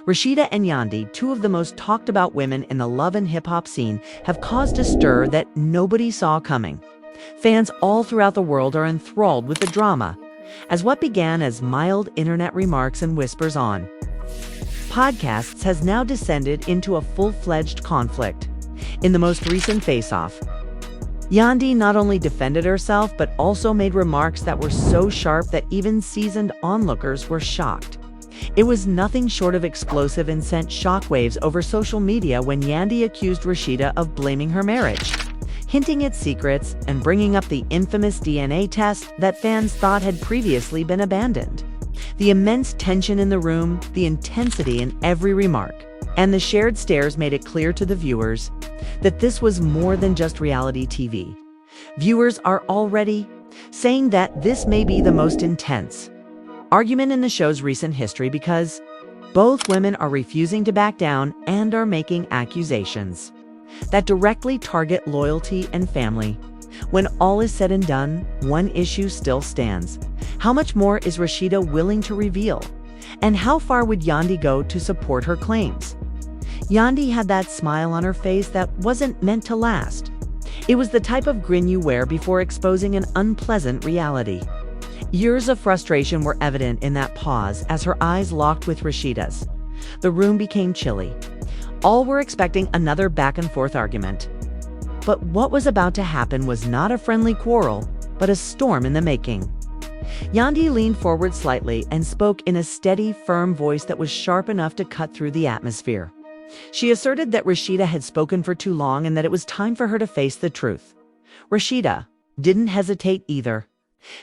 Rasheeda and Yandy, two of the most talked about women in the love and hip-hop scene, have caused a stir that nobody saw coming. Fans all throughout the world are enthralled with the drama, as what began as mild internet remarks and whispers on podcasts has now descended into a full-fledged conflict. In the most recent face-off, Yandy not only defended herself but also made remarks that were so sharp that even seasoned onlookers were shocked. It was nothing short of explosive and sent shockwaves over social media when Yandy accused Rasheeda of blaming her marriage, hinting at secrets and bringing up the infamous DNA test that fans thought had previously been abandoned. The immense tension in the room, the intensity in every remark, and the shared stares made it clear to the viewers that this was more than just reality TV. Viewers are already saying that this may be the most intense argument in the show's recent history because both women are refusing to back down and are making accusations that directly target loyalty and family. When all is said and done, one issue still stands. How much more is Rasheeda willing to reveal? And how far would Yandy go to support her claims? Yandy had that smile on her face that wasn't meant to last. It was the type of grin you wear before exposing an unpleasant reality. Years of frustration were evident in that pause as her eyes locked with Rasheeda's. The room became chilly. All were expecting another back-and-forth argument. But what was about to happen was not a friendly quarrel, but a storm in the making. Yandy leaned forward slightly and spoke in a steady, firm voice that was sharp enough to cut through the atmosphere. She asserted that Rasheeda had spoken for too long and that it was time for her to face the truth. Rasheeda didn't hesitate either.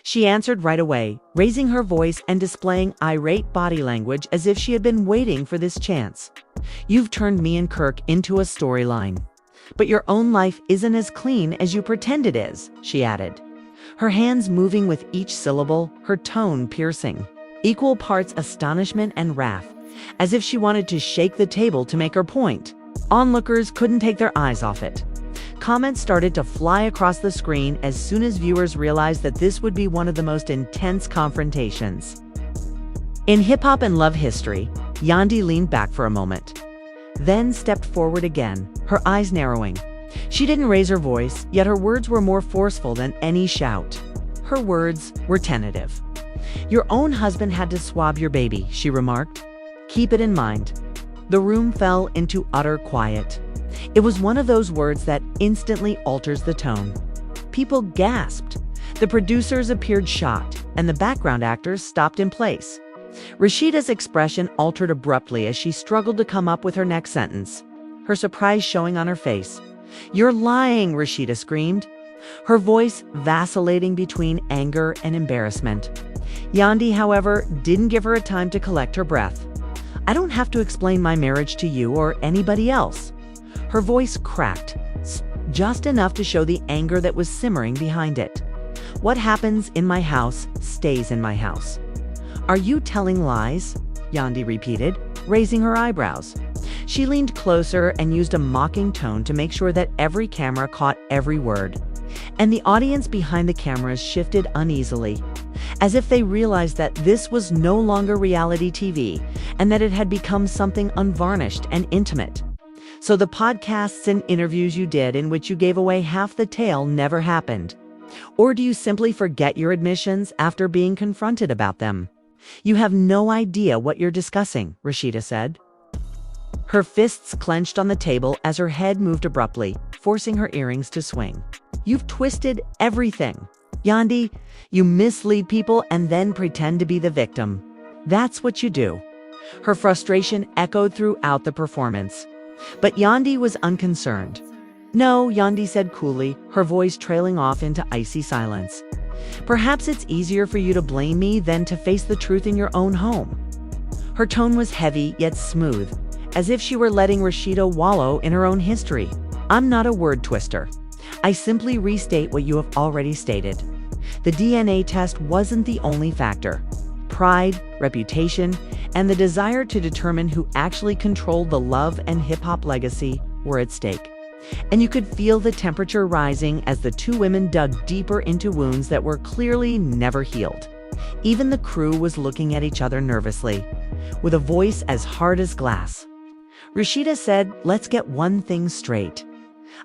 She answered right away, raising her voice and displaying irate body language as if she had been waiting for this chance. "You've turned me and Kirk into a storyline. But your own life isn't as clean as you pretend it is," she added, her hands moving with each syllable, her tone piercing, equal parts astonishment and wrath, as if she wanted to shake the table to make her point. Onlookers couldn't take their eyes off it. Comments started to fly across the screen as soon as viewers realized that this would be one of the most intense confrontations in hip-hop and love history. Yandy leaned back for a moment, then stepped forward again, her eyes narrowing. She didn't raise her voice, yet her words were more forceful than any shout. Her words were tentative. "Your own husband had to swab your baby," she remarked. "Keep it in mind." The room fell into utter quiet. It was one of those words that instantly alters the tone. People gasped. The producers appeared shocked, and the background actors stopped in place. Rasheeda's expression altered abruptly as she struggled to come up with her next sentence, her surprise showing on her face. "You're lying," Rasheeda screamed, her voice vacillating between anger and embarrassment. Yandy, however, didn't give her a time to collect her breath. "I don't have to explain my marriage to you or anybody else." Her voice cracked, just enough to show the anger that was simmering behind it. "What happens in my house stays in my house." "Are you telling lies?" Yandy repeated, raising her eyebrows. She leaned closer and used a mocking tone to make sure that every camera caught every word. And the audience behind the cameras shifted uneasily, as if they realized that this was no longer reality TV and that it had become something unvarnished and intimate. "So the podcasts and interviews you did in which you gave away half the tale never happened? Or do you simply forget your admissions after being confronted about them?" "You have no idea what you're discussing," Rasheeda said. Her fists clenched on the table as her head moved abruptly, forcing her earrings to swing. "You've twisted everything. Yandy, you mislead people and then pretend to be the victim. That's what you do." Her frustration echoed throughout the performance. But Yandy was unconcerned. "No," Yandy said coolly, her voice trailing off into icy silence. "Perhaps it's easier for you to blame me than to face the truth in your own home." Her tone was heavy yet smooth, as if she were letting Rasheeda wallow in her own history. "I'm not a word twister. I simply restate what you have already stated. The DNA test wasn't the only factor. Pride, reputation, and the desire to determine who actually controlled the love and hip-hop legacy were at stake. And you could feel the temperature rising as the two women dug deeper into wounds that were clearly never healed. Even the crew was looking at each other nervously, with a voice as hard as glass. Rasheeda said, "Let's get one thing straight.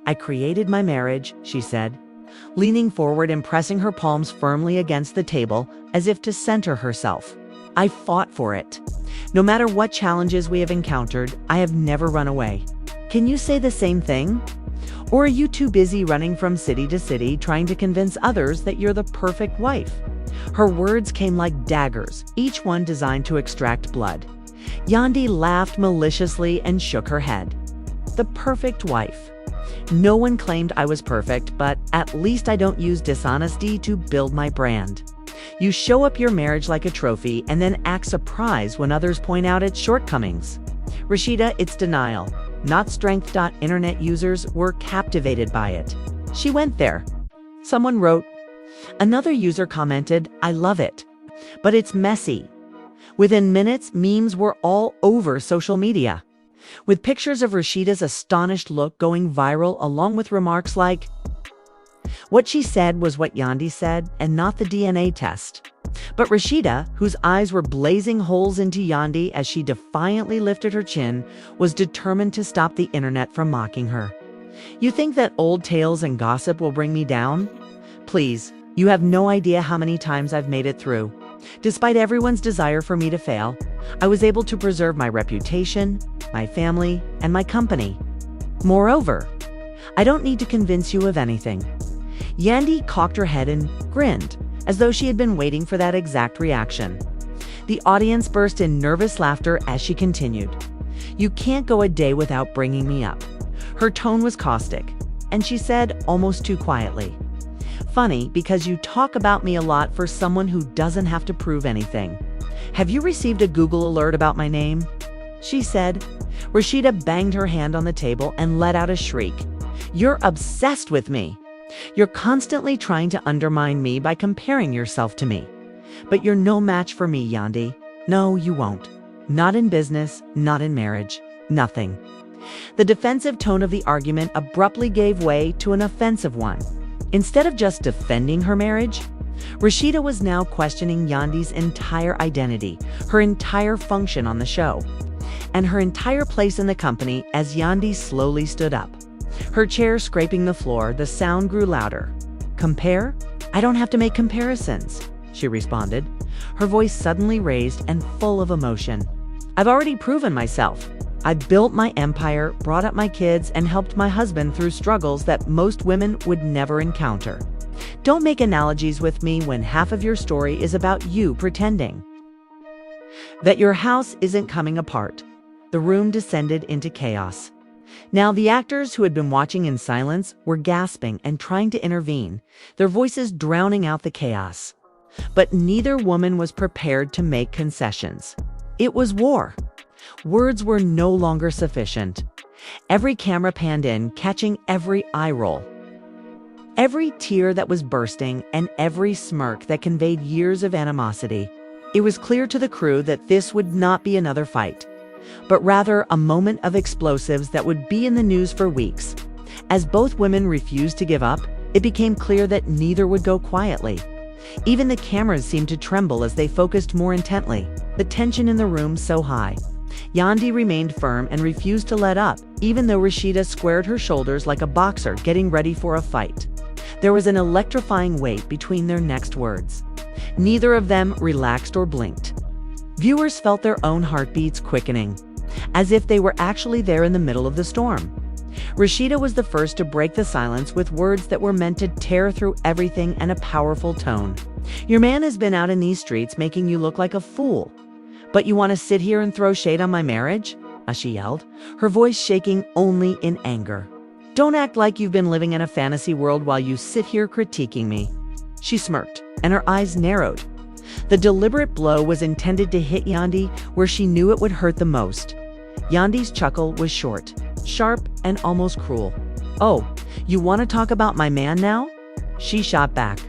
I created my marriage," she said, leaning forward and pressing her palms firmly against the table as if to center herself. "I fought for it. No matter what challenges we have encountered, I have never run away. Can you say the same thing? Or are you too busy running from city to city trying to convince others that you're the perfect wife?" Her words came like daggers, each one designed to extract blood. Yandy laughed maliciously and shook her head. "The perfect wife. No one claimed I was perfect, but at least I don't use dishonesty to build my brand. You show up your marriage like a trophy and then act surprised when others point out its shortcomings. Rasheeda, it's denial, not strength. Internet users were captivated by it. She went there. Someone wrote. Another user commented, "I love it, but it's messy." Within minutes, memes were all over social media, with pictures of Rasheeda's astonished look going viral along with remarks like, "What she said was what Yandy said and not the DNA test." But Rasheeda, whose eyes were blazing holes into Yandy as she defiantly lifted her chin, was determined to stop the internet from mocking her. "You think that old tales and gossip will bring me down? Please, you have no idea how many times I've made it through. Despite everyone's desire for me to fail, I was able to preserve my reputation, my family, and my company. Moreover, I don't need to convince you of anything." Yandy cocked her head and grinned, as though she had been waiting for that exact reaction. The audience burst in nervous laughter as she continued. "You can't go a day without bringing me up." Her tone was caustic, and she said, almost too quietly, "Funny, because you talk about me a lot for someone who doesn't have to prove anything. Have you received a Google alert about my name?" she said. Rasheeda banged her hand on the table and let out a shriek. "You're obsessed with me. You're constantly trying to undermine me by comparing yourself to me. But you're no match for me, Yandy. No, you won't. Not in business, not in marriage, nothing." The defensive tone of the argument abruptly gave way to an offensive one. Instead of just defending her marriage, Rasheeda was now questioning Yandy's entire identity, her entire function on the show, and her entire place in the company. As Yandy slowly stood up, her chair scraping the floor, the sound grew louder. "Compare? I don't have to make comparisons," she responded, her voice suddenly raised and full of emotion. "I've already proven myself. I built my empire, brought up my kids, and helped my husband through struggles that most women would never encounter. Don't make analogies with me when half of your story is about you pretending that your house isn't coming apart." The room descended into chaos. Now the actors, who had been watching in silence, were gasping and trying to intervene, their voices drowning out the chaos. But neither woman was prepared to make concessions. It was war. Words were no longer sufficient. Every camera panned in, catching every eye roll, every tear that was bursting, and every smirk that conveyed years of animosity. It was clear to the crew that this would not be another fight, but rather a moment of explosives that would be in the news for weeks. As both women refused to give up, it became clear that neither would go quietly. Even the cameras seemed to tremble as they focused more intently, the tension in the room so high. Yandy remained firm and refused to let up, even though Rasheeda squared her shoulders like a boxer getting ready for a fight. There was an electrifying weight between their next words. Neither of them relaxed or blinked. Viewers felt their own heartbeats quickening, as if they were actually there in the middle of the storm. Rasheeda was the first to break the silence with words that were meant to tear through everything and a powerful tone. "Your man has been out in these streets making you look like a fool. But you want to sit here and throw shade on my marriage?" she yelled, her voice shaking only in anger. "Don't act like you've been living in a fantasy world while you sit here critiquing me." She smirked, and her eyes narrowed. The deliberate blow was intended to hit Yandy where she knew it would hurt the most. Yandy's chuckle was short, sharp, and almost cruel. "Oh, you want to talk about my man now?" she shot back.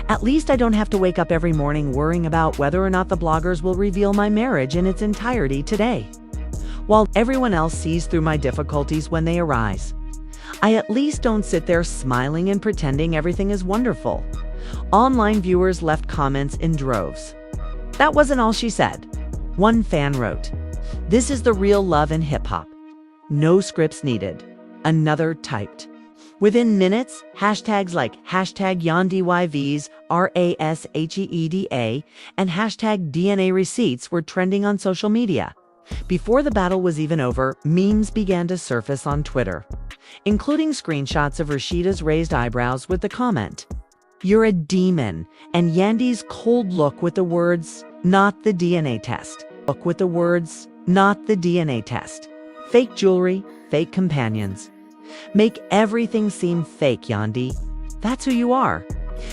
"At least I don't have to wake up every morning worrying about whether or not the bloggers will reveal my marriage in its entirety today, while everyone else sees through my difficulties when they arise. I at least don't sit there smiling and pretending everything is wonderful." Online viewers left comments in droves. That wasn't all she said. One fan wrote, "This is the real love in hip-hop. No scripts needed." Another typed, "Within minutes, hashtags like hashtag YandyYVs, RASHEEDA, and hashtag DNA receipts were trending on social media." Before the battle was even over, memes began to surface on Twitter, including screenshots of Rasheeda's raised eyebrows with the comment, "You're a demon," and Yandy's cold look with the words, "Not the DNA test." Look with the words, "Not the DNA test." Fake jewelry, fake companions. Make everything seem fake, Yandy. That's who you are.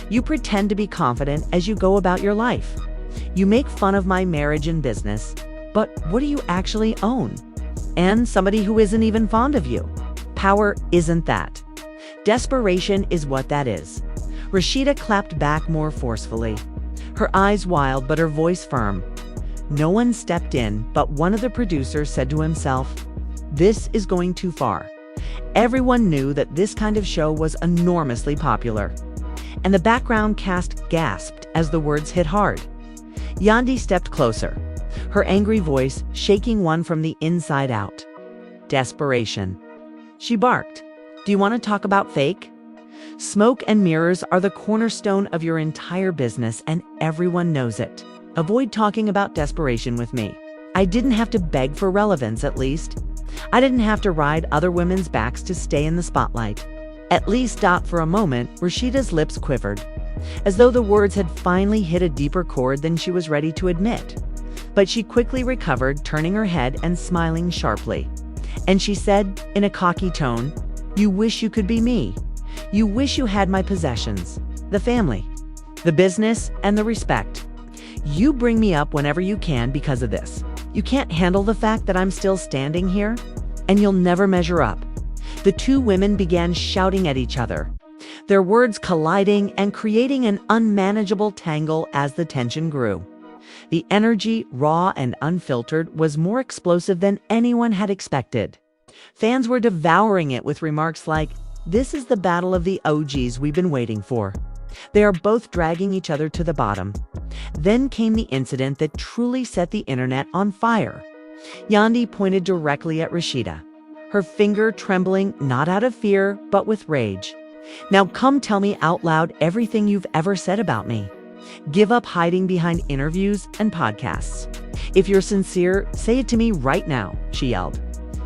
You pretend to be confident as you go about your life. You make fun of my marriage and business, but what do you actually own? And somebody who isn't even fond of you. Power isn't that. Desperation is what that is. Rasheeda clapped back more forcefully, her eyes wild but her voice firm. No one stepped in, but one of the producers said to himself, "This is going too far." Everyone knew that this kind of show was enormously popular, and the background cast gasped as the words hit hard. Yandy stepped closer, her angry voice shaking one from the inside out. Desperation. She barked, "Do you want to talk about fake? Smoke and mirrors are the cornerstone of your entire business, and everyone knows it. Avoid talking about desperation with me. I didn't have to beg for relevance, at least. I didn't have to ride other women's backs to stay in the spotlight." At least, for a moment, Rasheeda's lips quivered, as though the words had finally hit a deeper chord than she was ready to admit. But she quickly recovered, turning her head and smiling sharply. And she said, in a cocky tone, "You wish you could be me. You wish you had my possessions, the family, the business, and the respect. You bring me up whenever you can because of this. You can't handle the fact that I'm still standing here, and you'll never measure up." The two women began shouting at each other, their words colliding and creating an unmanageable tangle as the tension grew. The energy, raw and unfiltered, was more explosive than anyone had expected. Fans were devouring it with remarks like, "This is the battle of the OGs we've been waiting for. They are both dragging each other to the bottom." Then came the incident that truly set the internet on fire. Yandy pointed directly at Rasheeda, her finger trembling not out of fear, but with rage. "Now come tell me out loud everything you've ever said about me. Give up hiding behind interviews and podcasts. If you're sincere, say it to me right now," she yelled.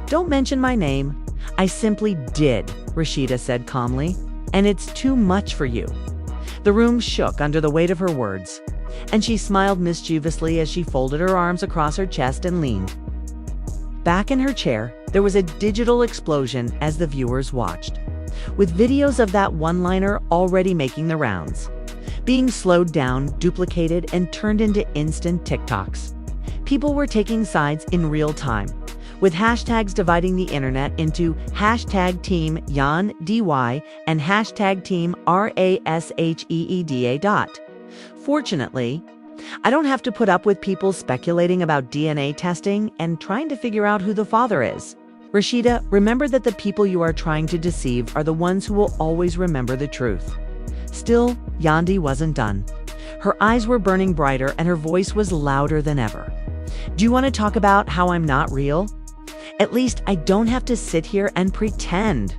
"Don't mention my name." "I simply did," Rasheeda said calmly, "and it's too much for you." The room shook under the weight of her words, and she smiled mischievously as she folded her arms across her chest and leaned. Back in her chair, there was a digital explosion as the viewers watched, with videos of that one-liner already making the rounds, being slowed down, duplicated, and turned into instant TikToks. People were taking sides in real time, with hashtags dividing the internet into hashtag Team YanDY and hashtag Team RASHEEDA. Fortunately, I don't have to put up with people speculating about DNA testing and trying to figure out who the father is. Rasheeda, remember that the people you are trying to deceive are the ones who will always remember the truth. Still, Yandy wasn't done. Her eyes were burning brighter and her voice was louder than ever. "Do you want to talk about how I'm not real? At least I don't have to sit here and pretend.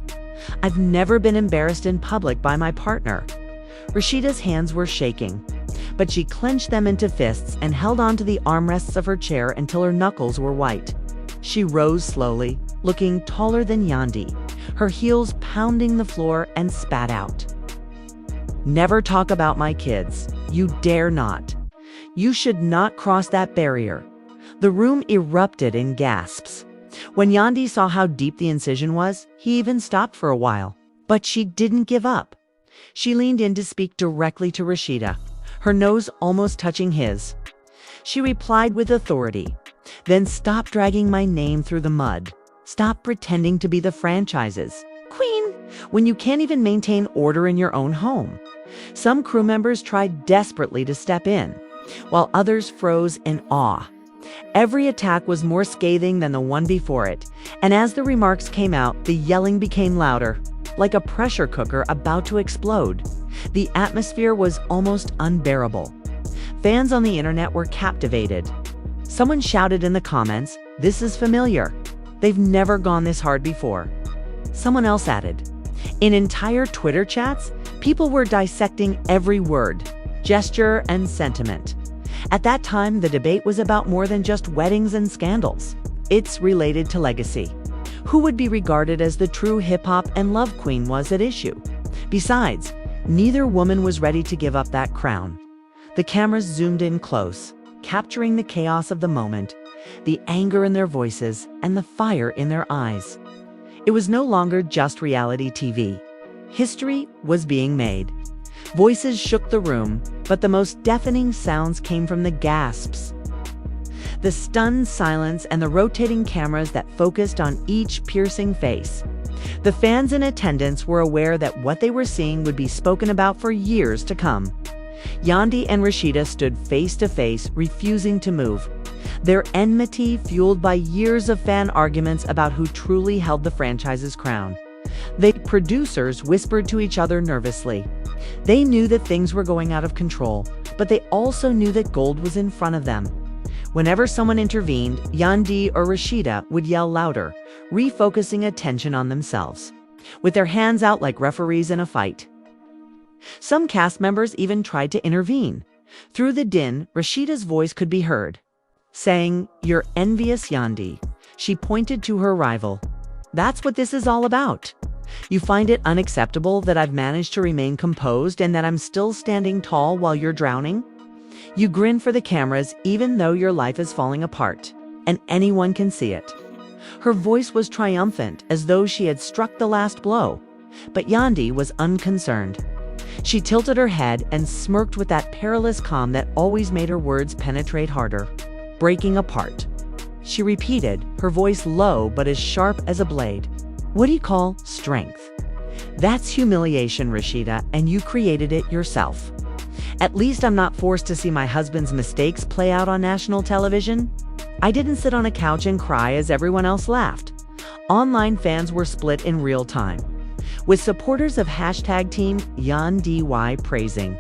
I've never been embarrassed in public by my partner." Rasheeda's hands were shaking, but she clenched them into fists and held onto the armrests of her chair until her knuckles were white. She rose slowly, looking taller than Yandy, her heels pounding the floor, and spat out, "Never talk about my kids. You dare not. You should not cross that barrier." The room erupted in gasps. When Yandy saw how deep the incision was, he even stopped for a while. But she didn't give up. She leaned in to speak directly to Rasheeda, her nose almost touching his. She replied with authority, "Then stop dragging my name through the mud. Stop pretending to be the franchise's queen when you can't even maintain order in your own home." Some crew members tried desperately to step in, while others froze in awe. Every attack was more scathing than the one before it, and as the remarks came out, the yelling became louder, like a pressure cooker about to explode. The atmosphere was almost unbearable. Fans on the internet were captivated. Someone shouted in the comments, "This is familiar. They've never gone this hard before." Someone else added. In entire Twitter chats, people were dissecting every word, gesture, and sentiment. At that time, the debate was about more than just weddings and scandals. It's related to legacy. Who would be regarded as the true hip-hop and love queen was at issue. Besides, neither woman was ready to give up that crown. The cameras zoomed in close, capturing the chaos of the moment, the anger in their voices, and the fire in their eyes. It was no longer just reality TV. History was being made. Voices shook the room, but the most deafening sounds came from the gasps, the stunned silence, and the rotating cameras that focused on each piercing face. The fans in attendance were aware that what they were seeing would be spoken about for years to come. Yandy and Rasheeda stood face to face, refusing to move. Their enmity fueled by years of fan arguments about who truly held the franchise's crown. The producers whispered to each other nervously. They knew that things were going out of control, but they also knew that gold was in front of them. Whenever someone intervened, Yandy or Rasheeda would yell louder, refocusing attention on themselves, with their hands out like referees in a fight. Some cast members even tried to intervene. Through the din, Rasheeda's voice could be heard, saying, "You're envious, Yandy." She pointed to her rival. "That's what this is all about. You find it unacceptable that I've managed to remain composed and that I'm still standing tall while you're drowning? You grin for the cameras even though your life is falling apart, and anyone can see it." Her voice was triumphant, as though she had struck the last blow. But Yandy was unconcerned. She tilted her head and smirked with that perilous calm that always made her words penetrate harder. "Breaking apart." She repeated, her voice low but as sharp as a blade. "What do you call strength? That's humiliation, Rasheeda, and you created it yourself. At least I'm not forced to see my husband's mistakes play out on national television. I didn't sit on a couch and cry as everyone else laughed." Online fans were split in real time, with supporters of #team Yandy praising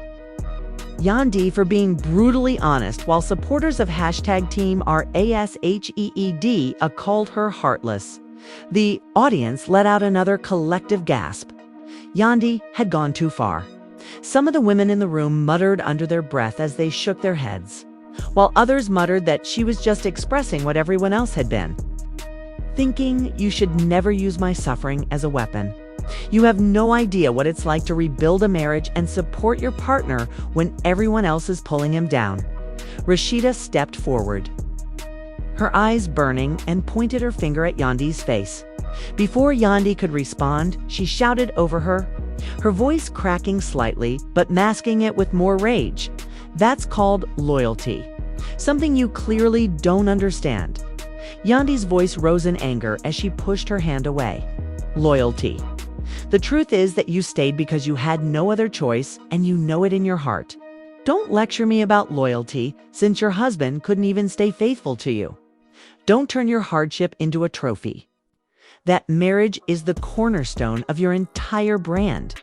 Yandy for being brutally honest, while supporters of #team RASHEED called her heartless. The audience let out another collective gasp. Yandy had gone too far. Some of the women in the room muttered under their breath as they shook their heads, while others muttered that she was just expressing what everyone else had been. Thinking, "You should never use my suffering as a weapon. You have no idea what it's like to rebuild a marriage and support your partner when everyone else is pulling him down." Rasheeda stepped forward, her eyes burning, and pointed her finger at Yandy's face. Before Yandy could respond, she shouted over her, her voice cracking slightly but masking it with more rage. "That's called loyalty. Something you clearly don't understand." Yandy's voice rose in anger as she pushed her hand away. "Loyalty. The truth is that you stayed because you had no other choice, and you know it in your heart. Don't lecture me about loyalty, since your husband couldn't even stay faithful to you. Don't turn your hardship into a trophy. That marriage is the cornerstone of your entire brand."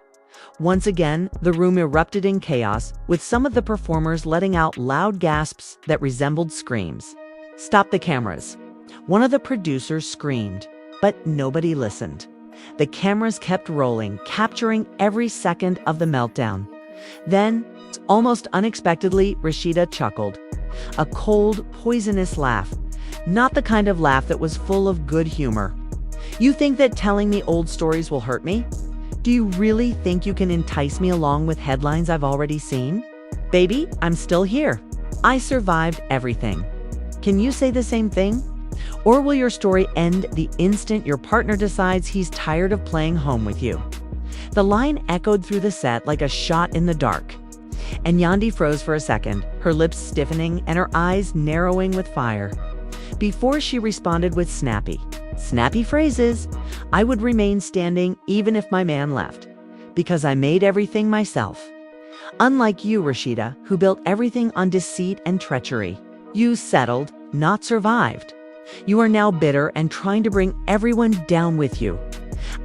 Once again, the room erupted in chaos, with some of the performers letting out loud gasps that resembled screams. "Stop the cameras." One of the producers screamed, but nobody listened. The cameras kept rolling, capturing every second of the meltdown. Then, almost unexpectedly, Rasheeda chuckled. A cold, poisonous laugh. Not the kind of laugh that was full of good humor. "You think that telling me old stories will hurt me? Do you really think you can entice me along with headlines I've already seen? Baby, I'm still here. I survived everything. Can you say the same thing? Or will your story end the instant your partner decides he's tired of playing home with you?" The line echoed through the set like a shot in the dark. And Yandy froze for a second, her lips stiffening and her eyes narrowing with fire. Before she responded with snappy phrases, "I would remain standing even if my man left, because I made everything myself. Unlike you, Rasheeda, who built everything on deceit and treachery. You settled, not survived. You are now bitter and trying to bring everyone down with you."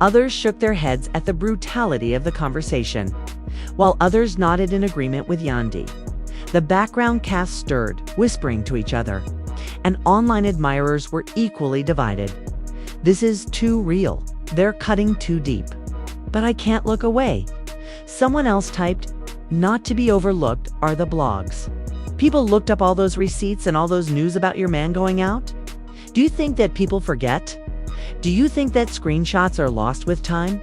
Others shook their heads at the brutality of the conversation, while others nodded in agreement with Yandy. The background cast stirred, whispering to each other. and online admirers were equally divided. This is too real. They're cutting too deep. But I can't look away. Someone else typed, "Not to be overlooked are the blogs." People looked up all those receipts and all those news about your man going out. Do you think that people forget? Do you think that screenshots are lost with time?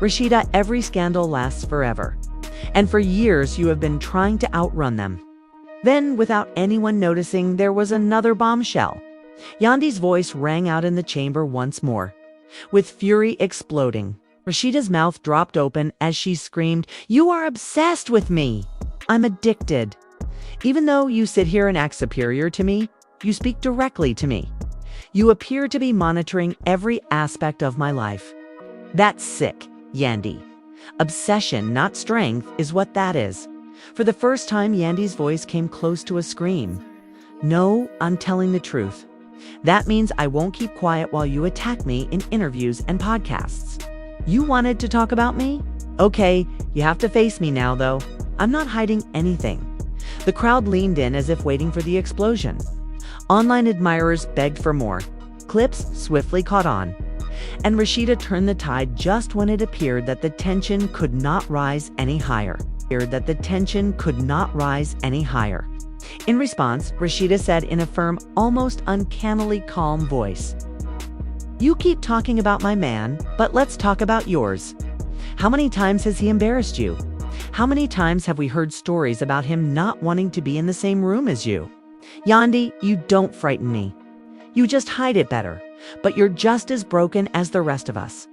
Rasheeda, every scandal lasts forever. And for years you have been trying to outrun them. Then, without anyone noticing, there was another bombshell. Yandy's voice rang out in the chamber once more. With fury exploding, Rasheeda's mouth dropped open as she screamed, "You are obsessed with me! I'm addicted. Even though you sit here and act superior to me, you speak directly to me. You appear to be monitoring every aspect of my life. That's sick, Yandy. Obsession, not strength, is what that is." For the first time, Yandy's voice came close to a scream. "No, I'm telling the truth. That means I won't keep quiet while you attack me in interviews and podcasts. You wanted to talk about me? Okay, you have to face me now, though. I'm not hiding anything." The crowd leaned in as if waiting for the explosion. Online admirers begged for more. Clips swiftly caught on. And Rasheeda turned the tide just when it appeared that the tension could not rise any higher. In response, Rasheeda said in a firm, almost uncannily calm voice, "You keep talking about my man, but let's talk about yours. How many times has he embarrassed you? How many times have we heard stories about him not wanting to be in the same room as you? Yandy, you don't frighten me. You just hide it better, but you're just as broken as the rest of us."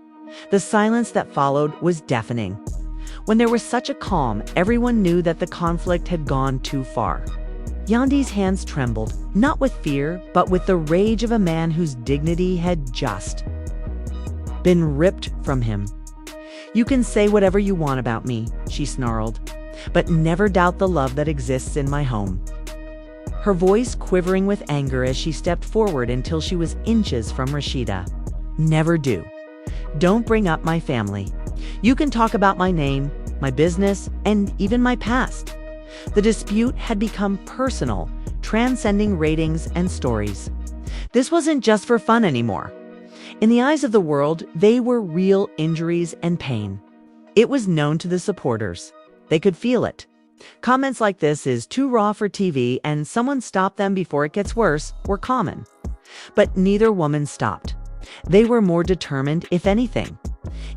The silence that followed was deafening. When there was such a calm, everyone knew that the conflict had gone too far. Yandy's hands trembled, not with fear, but with the rage of a man whose dignity had just been ripped from him. "You can say whatever you want about me," she snarled, "but never doubt the love that exists in my home." Her voice quivering with anger as she stepped forward until she was inches from Rasheeda. "Never do. Don't bring up my family. You can talk about my name, my business, and even my past." The dispute had become personal, transcending ratings and stories. This wasn't just for fun anymore. In the eyes of the world, they were real injuries and pain. It was known to the supporters. They could feel it. Comments like "this is too raw for TV" and "someone stop them before it gets worse" were common. But neither woman stopped. They were more determined, if anything.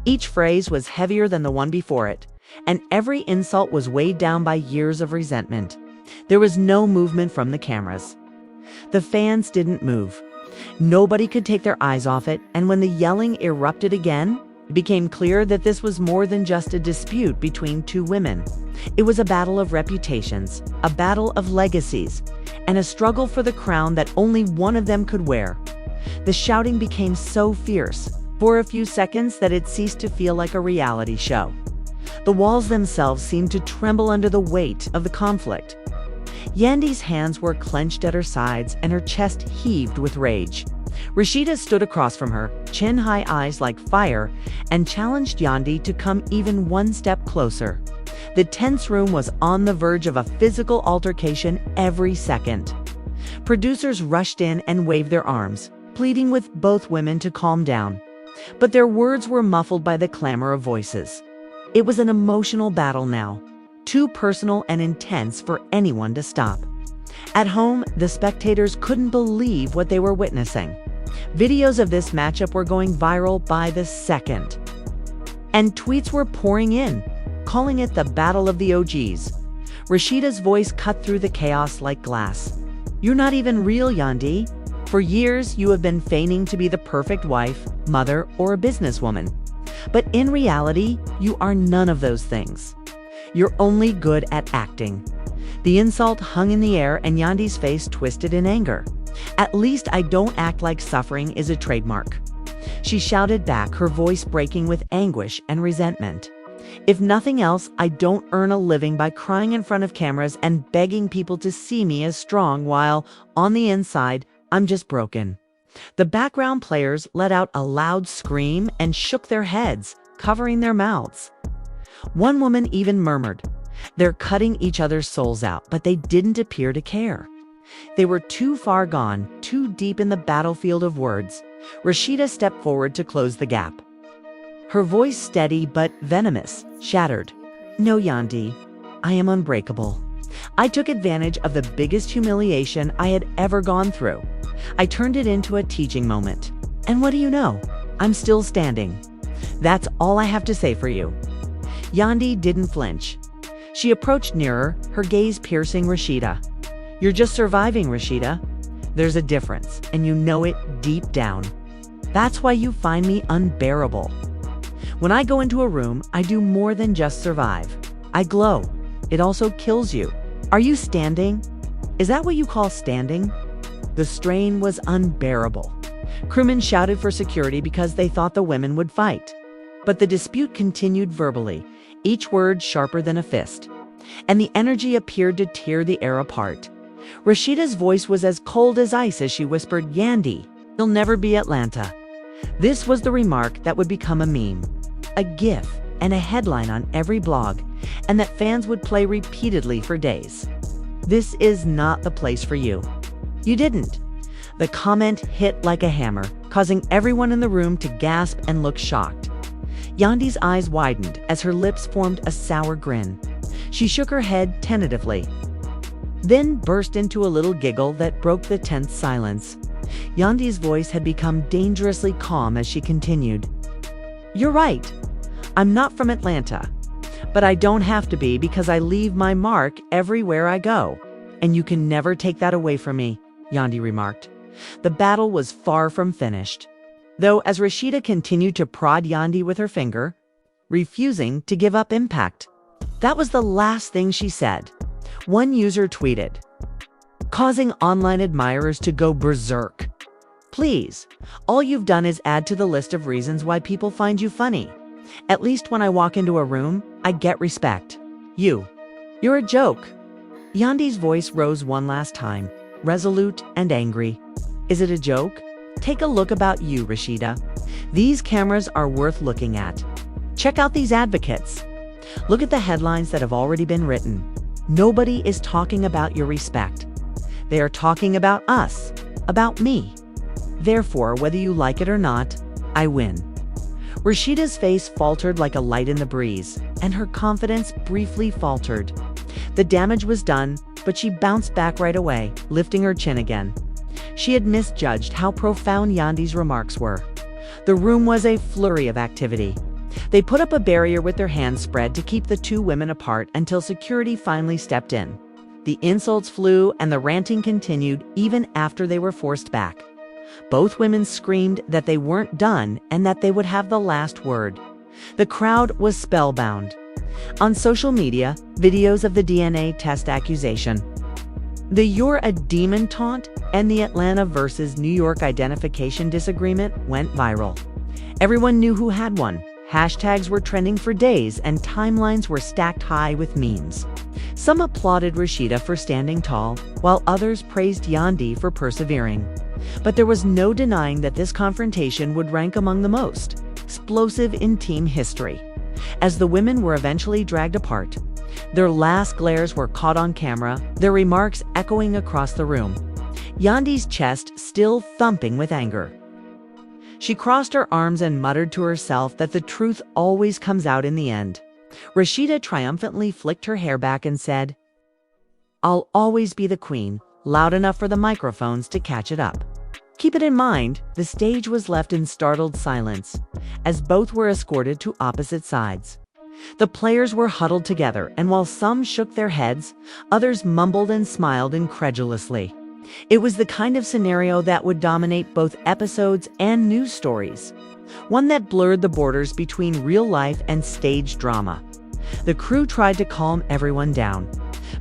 Each phrase was heavier than the one before it, and every insult was weighed down by years of resentment. There was no movement from the cameras. The fans didn't move. Nobody could take their eyes off it, and when the yelling erupted again, it became clear that this was more than just a dispute between two women. It was a battle of reputations, a battle of legacies, and a struggle for the crown that only one of them could wear. The shouting became so fierce, for a few seconds, that it ceased to feel like a reality show. The walls themselves seemed to tremble under the weight of the conflict. Yandy's hands were clenched at her sides and her chest heaved with rage. Rasheeda stood across from her, chin-high eyes like fire, and challenged Yandy to come even one step closer. The tense room was on the verge of a physical altercation every second. Producers rushed in and waved their arms, pleading with both women to calm down. But their words were muffled by the clamor of voices. It was an emotional battle now, too personal and intense for anyone to stop. At home, the spectators couldn't believe what they were witnessing. Videos of this matchup were going viral by the second. And tweets were pouring in, calling it the Battle of the OGs. Rasheeda's voice cut through the chaos like glass. "You're not even real, Yandy. For years, you have been feigning to be the perfect wife, mother, or a businesswoman. But in reality, you are none of those things. You're only good at acting." The insult hung in the air and Yandy's face twisted in anger. "At least I don't act like suffering is a trademark," she shouted back, her voice breaking with anguish and resentment. "If nothing else, I don't earn a living by crying in front of cameras and begging people to see me as strong while, on the inside, I'm just broken." The background players let out a loud scream and shook their heads, covering their mouths. One woman even murmured, "They're cutting each other's souls out," but they didn't appear to care. They were too far gone, too deep in the battlefield of words. Rasheeda stepped forward to close the gap. Her voice steady but venomous, shattered. "No, Yandy, I am unbreakable. I took advantage of the biggest humiliation I had ever gone through. I turned it into a teaching moment. And what do you know? I'm still standing. That's all I have to say for you." Yandy didn't flinch. She approached nearer, her gaze piercing Rasheeda. "You're just surviving, Rasheeda. There's a difference, and you know it deep down. That's why you find me unbearable. When I go into a room, I do more than just survive. I glow. It also kills you. Are you standing? Is that what you call standing?" The strain was unbearable. Crewmen shouted for security because they thought the women would fight. But the dispute continued verbally, each word sharper than a fist. And the energy appeared to tear the air apart. Rasheeda's voice was as cold as ice as she whispered, "Yandy, you'll never be Atlanta." This was the remark that would become a meme, a gif, and a headline on every blog, and that fans would play repeatedly for days. "This is not the place for you. You didn't." The comment hit like a hammer, causing everyone in the room to gasp and look shocked. Yandy's eyes widened as her lips formed a sour grin. She shook her head tentatively, then burst into a little giggle that broke the tense silence. Yandy's voice had become dangerously calm as she continued. "You're right. I'm not from Atlanta. But I don't have to be because I leave my mark everywhere I go. And you can never take that away from me," Yandy remarked. The battle was far from finished, though, as Rasheeda continued to prod Yandy with her finger, refusing to give up impact. That was the last thing she said. One user tweeted, "Causing online admirers to go berserk. Please, all you've done is add to the list of reasons why people find you funny. At least when I walk into a room, I get respect. You're a joke." Yandy's voice rose one last time, resolute and angry. "Is it a joke? Take a look about you, Rasheeda. These cameras are worth looking at. Check out these advocates. Look at the headlines that have already been written. Nobody is talking about your respect. They are talking about us, about me. Therefore, whether you like it or not, I win." Rasheeda's face faltered like a light in the breeze, and her confidence briefly faltered. The damage was done, but she bounced back right away, lifting her chin again. She had misjudged how profound Yandy's remarks were. The room was a flurry of activity. They put up a barrier with their hands spread to keep the two women apart until security finally stepped in. The insults flew and the ranting continued even after they were forced back. Both women screamed that they weren't done and that they would have the last word. The crowd was spellbound. On social media, videos of the DNA test accusation, the "you're a demon" taunt, and the Atlanta versus New York identification disagreement went viral. Everyone knew who had one. Hashtags were trending for days and timelines were stacked high with memes. Some applauded Rasheeda for standing tall, while others praised Yandy for persevering. But there was no denying that this confrontation would rank among the most explosive in team history. As the women were eventually dragged apart, their last glares were caught on camera, their remarks echoing across the room. Yandy's chest still thumping with anger. She crossed her arms and muttered to herself that the truth always comes out in the end. Rasheeda triumphantly flicked her hair back and said, "I'll always be the queen," loud enough for the microphones to catch it up. Keep it in mind, the stage was left in startled silence, as both were escorted to opposite sides. The players were huddled together, and while some shook their heads, others mumbled and smiled incredulously. It was the kind of scenario that would dominate both episodes and news stories, one that blurred the borders between real life and stage drama. The crew tried to calm everyone down,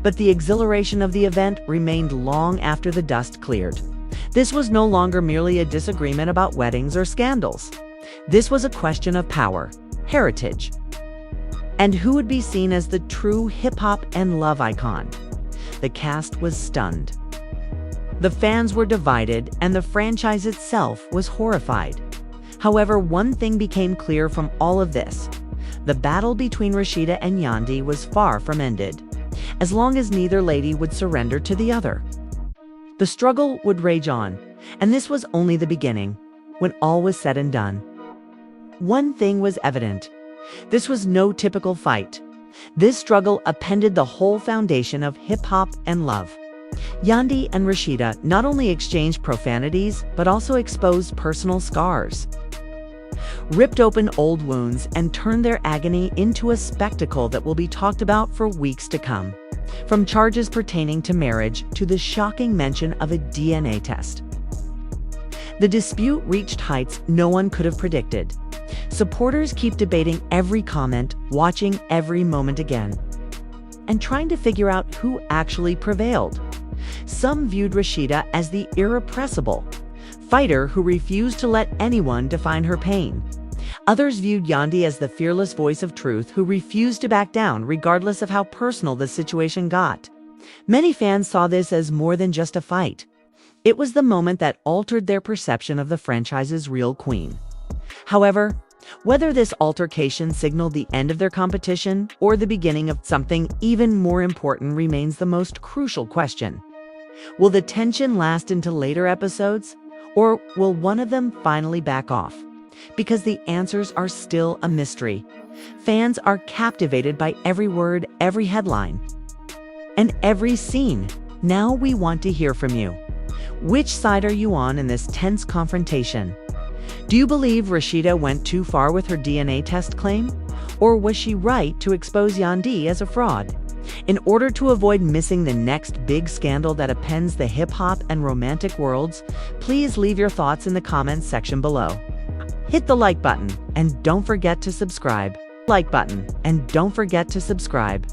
but the exhilaration of the event remained long after the dust cleared. This was no longer merely a disagreement about weddings or scandals. This was a question of power, heritage, and who would be seen as the true hip-hop and love icon. The cast was stunned. The fans were divided, and the franchise itself was horrified. However, one thing became clear from all of this. The battle between Rasheeda and Yandy was far from ended, as long as neither lady would surrender to the other. The struggle would rage on, and this was only the beginning. When all was said and done, one thing was evident. This was no typical fight. This struggle upended the whole foundation of hip-hop and love. Yandy and Rasheeda not only exchanged profanities, but also exposed personal scars, ripped open old wounds, and turned their agony into a spectacle that will be talked about for weeks to come. From charges pertaining to marriage to the shocking mention of a DNA test. The dispute reached heights no one could have predicted. Supporters keep debating every comment, watching every moment again, and trying to figure out who actually prevailed. Some viewed Rasheeda as the irrepressible fighter who refused to let anyone define her pain. Others viewed Yandy as the fearless voice of truth who refused to back down regardless of how personal the situation got. Many fans saw this as more than just a fight. It was the moment that altered their perception of the franchise's real queen. However, whether this altercation signaled the end of their competition or the beginning of something even more important remains the most crucial question. Will the tension last into later episodes, or will one of them finally back off? Because the answers are still a mystery. Fans are captivated by every word, every headline, and every scene. Now we want to hear from you. Which side are you on in this tense confrontation? Do you believe Rasheeda went too far with her DNA test claim? Or was she right to expose Yandy as a fraud? In order to avoid missing the next big scandal that upends the hip-hop and romantic worlds, please leave your thoughts in the comments section below. Hit the like button and don't forget to subscribe.